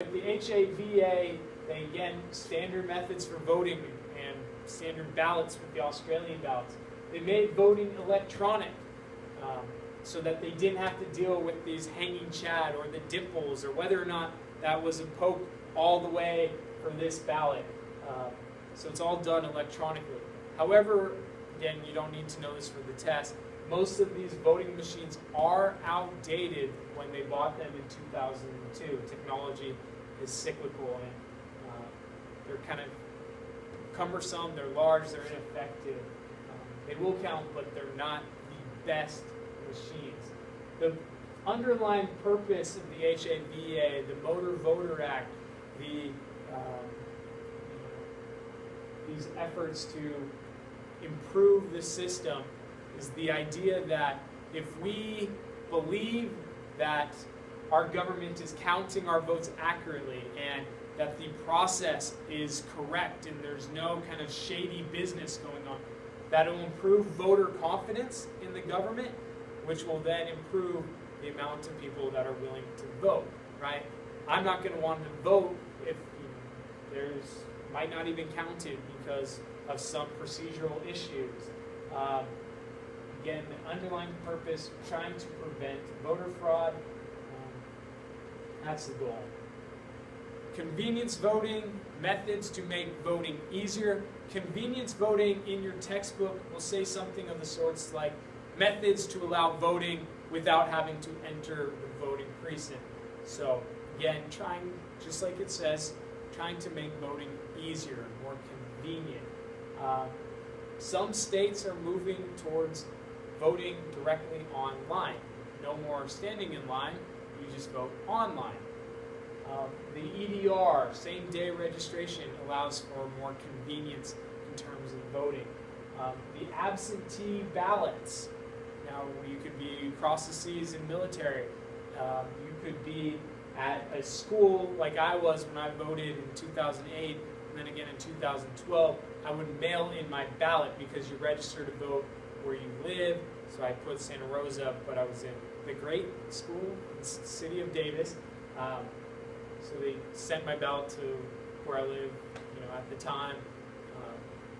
The HAVA, they again, standard methods for voting and standard ballots with the Australian ballots. They made voting electronic so that they didn't have to deal with these hanging chad or the dimples or whether or not that was a poke all the way for this ballot. So it's all done electronically. However, again, you don't need to know this for the test. Most of these voting machines are outdated when they bought them in 2002. Technology is cyclical and they're kind of cumbersome, they're large, they're ineffective. They will count, but they're not the best machines. The underlying purpose of the HAVA, the Motor Voter Act, these efforts to improve the system is the idea that if we believe that our government is counting our votes accurately and that the process is correct and there's no kind of shady business going on, that will improve voter confidence in the government, which will then improve the amount of people that are willing to vote, right? I'm not going to want to vote if there's might not even count it because of some procedural issues. Again, the underlying purpose, trying to prevent voter fraud, that's the goal. Convenience voting, methods to make voting easier. Convenience voting in your textbook will say something of the sorts like methods to allow voting without having to enter the voting precinct. So again, trying, just like it says, trying to make voting easier, more convenient. Some states are moving towards voting directly online. No more standing in line, you just vote online. The EDR, same-day registration, allows for more convenience in terms of voting. The absentee ballots, now you could be across the seas in military, you could be at a school like I was when I voted in 2008, and then again in 2012, I would mail in my ballot because you register to vote where you live. So I put Santa Rosa, but I was in the great school in the city of Davis. So they sent my ballot to where I lived, at the time,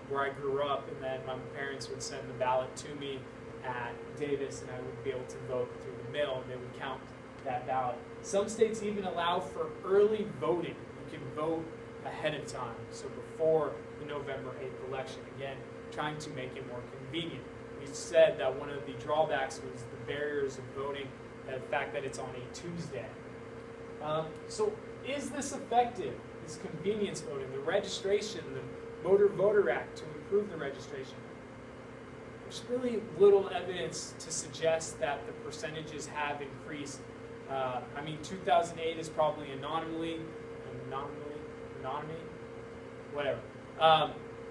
where I grew up, and then my parents would send the ballot to me at Davis, and I would be able to vote through the mail, and they would count that ballot. Some states even allow for early voting. You can vote ahead of time, so before the November 8th election. Again, trying to make it more convenient. We said that one of the drawbacks was the barriers of voting, the fact that it's on a Tuesday. So is this effective, this convenience voting, the registration, the Motor Voter Act to improve the registration? There's really little evidence to suggest that the percentages have increased. 2008 is probably an anomaly, whatever.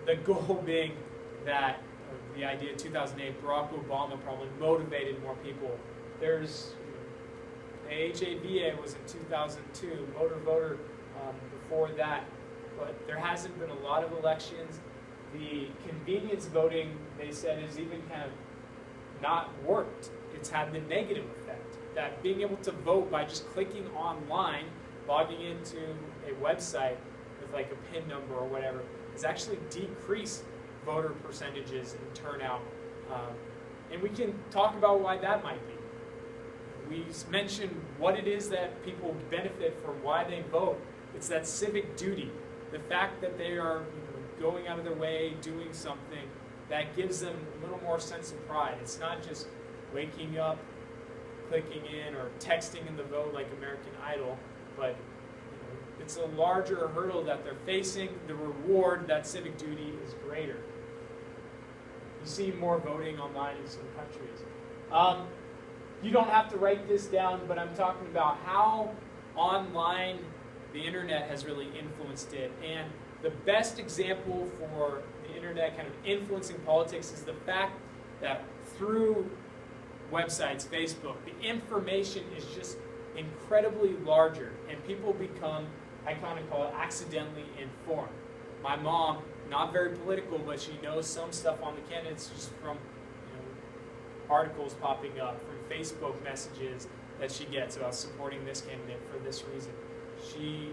The goal being that the idea of 2008, Barack Obama probably motivated more people. There's HAVA was in 2002, Motor Voter before that, but there hasn't been a lot of elections. The convenience voting, they said, has even kind of not worked. It's had the negative effect that being able to vote by just clicking online, logging into a website with like a PIN number or whatever, has actually decreased voter percentages and turnout. And we can talk about why that might be. We mentioned what it is that people benefit from, why they vote. It's that civic duty, the fact that they are going out of their way, doing something that gives them a little more sense of pride. It's not just waking up, clicking in, or texting in the vote like American Idol, but it's a larger hurdle that they're facing. The reward, that civic duty, is greater. You see more voting online in some countries. You don't have to write this down, but I'm talking about how online the internet has really influenced it. And the best example for the internet kind of influencing politics is the fact that through websites, Facebook, the information is just incredibly larger, and people become, I kind of call it, accidentally informed. My mom, not very political, but she knows some stuff on the candidates just from articles popping up, from Facebook messages that she gets about supporting this candidate for this reason. the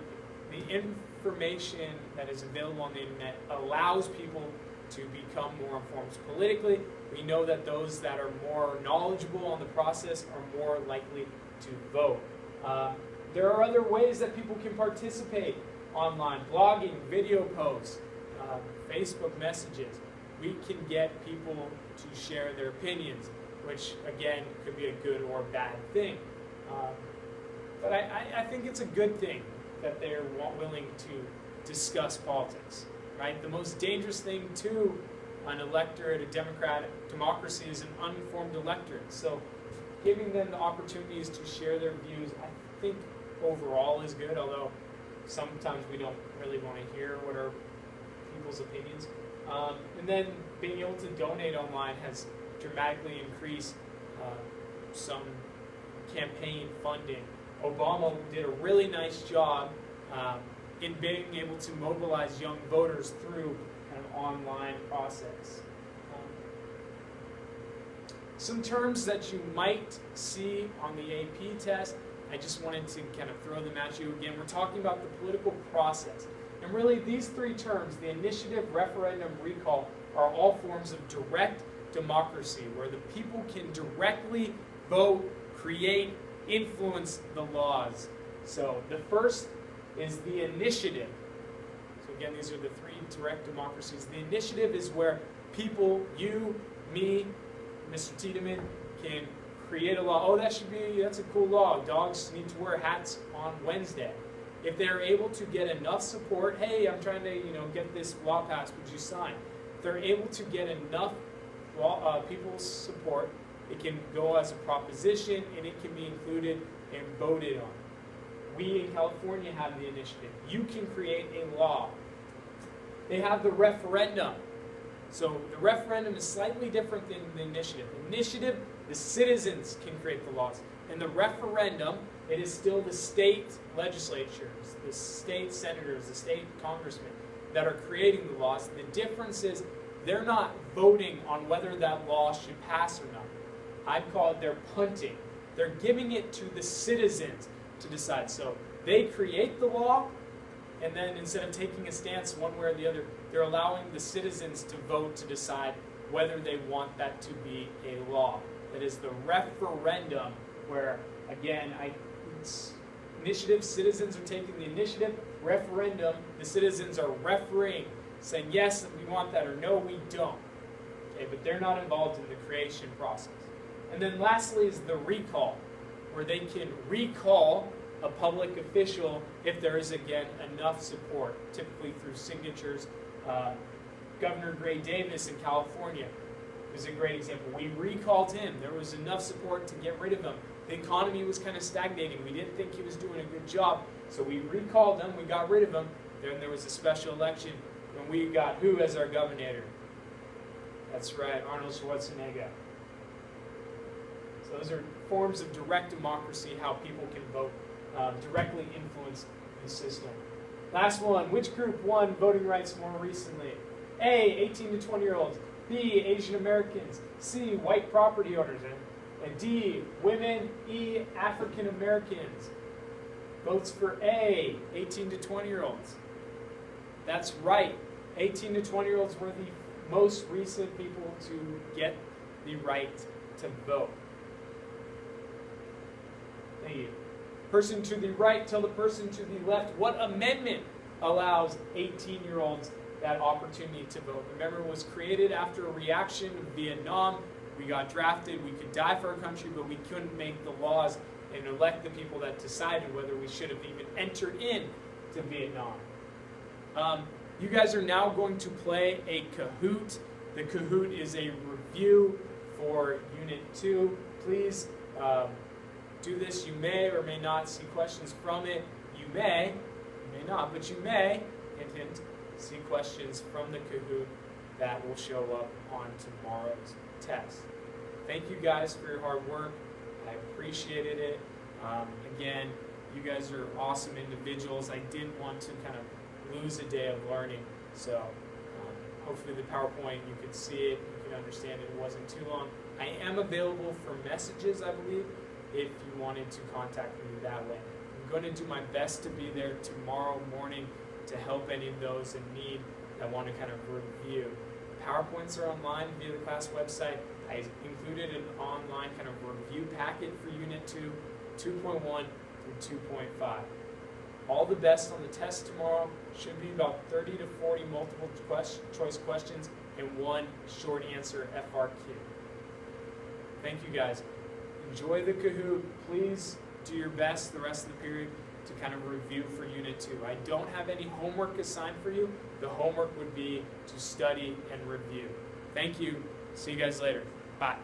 information that is available on the internet allows people to become more informed politically. We know that those that are more knowledgeable on the process are more likely to vote. There are other ways that people can participate online: blogging, video posts, Facebook messages. We can get people to share their opinions, which again could be a good or bad thing. But I think it's a good thing that they're willing to discuss politics, right? The most dangerous thing to an electorate, a democracy, is an uninformed electorate. So giving them the opportunities to share their views, I think overall is good, although sometimes we don't really want to hear what are people's opinions. And then being able to donate online has dramatically increased some campaign funding. Obama did a really nice job in being able to mobilize young voters through an online process. Some terms that you might see on the AP test, I just wanted to kind of throw them at you again. We're talking about the political process. And really these three terms, the initiative, referendum, recall, are all forms of direct democracy, where the people can directly vote, create, influence the laws. So the first is the initiative. So again, these are the three direct democracies. The initiative is where people, you, me, Mr. Tiedemann, can create a law. Oh, that's a cool law. Dogs need to wear hats on Wednesday. If they're able to get enough support, hey, I'm trying to get this law passed, would you sign? If they're able to get enough people's support, it can go as a proposition and it can be included and voted on. We in California have the initiative. You can create a law. They have the referendum. So the referendum is slightly different than the initiative. The initiative, the citizens can create the laws. And the referendum, it is still the state legislatures, the state senators, the state congressmen that are creating the laws. The difference is they're not voting on whether that law should pass or not. I'd call it they're punting. They're giving it to the citizens to decide. So they create the law, and then instead of taking a stance one way or the other, they're allowing the citizens to vote to decide whether they want that to be a law. That is the referendum, where, again, initiative, citizens are taking the initiative. Referendum, the citizens are refereeing, saying yes, we want that, or no, we don't. Okay, but they're not involved in the creation process. And then lastly is the recall, where they can recall a public official if there is, again, enough support, typically through signatures. Governor Gray Davis in California is a great example. We recalled him. There was enough support to get rid of him. The economy was kind of stagnating. We didn't think he was doing a good job, so we recalled him. We got rid of him. Then there was a special election when we got who as our governor? That's right, Arnold Schwarzenegger. So those are forms of direct democracy, how people can vote, directly influence the system. Last one, which group won voting rights more recently? A, 18 to 20-year-olds. B, Asian Americans. C, white property owners. And D, women. E, African Americans. Votes for A, 18 to 20-year-olds. That's right. 18 to 20-year-olds were the most recent people to get the right to vote. Thank you. Person to the right, tell the person to the left what amendment allows 18-year-olds that opportunity to vote. Remember, it was created after a reaction to Vietnam. We got drafted. We could die for our country, but we couldn't make the laws and elect the people that decided whether we should have even entered into Vietnam. You guys are now going to play a Kahoot. The Kahoot is a review for Unit 2. Please do this. You may or may not see questions from it. You may not, but you may, hint, hint, see questions from the Kahoot that will show up on tomorrow's test. Thank you guys for your hard work. I appreciated it. Again, you guys are awesome individuals. I didn't want to kind of lose a day of learning, so hopefully the PowerPoint, you could see it, you could understand it. It wasn't too long. I am available for messages, I believe, if you wanted to contact me that way. Go going to do my best to be there tomorrow morning to help any of those in need that want to kind of review. PowerPoints are online via the class website. I included an online kind of review packet for Unit 2, 2.1 through 2.5. All the best on the test tomorrow. Should be about 30 to 40 multiple choice questions and one short answer FRQ. Thank you guys. Enjoy the Kahoot. Please do your best the rest of the period to kind of review for Unit 2. I don't have any homework assigned for you. The homework would be to study and review. Thank you. See you guys later. Bye.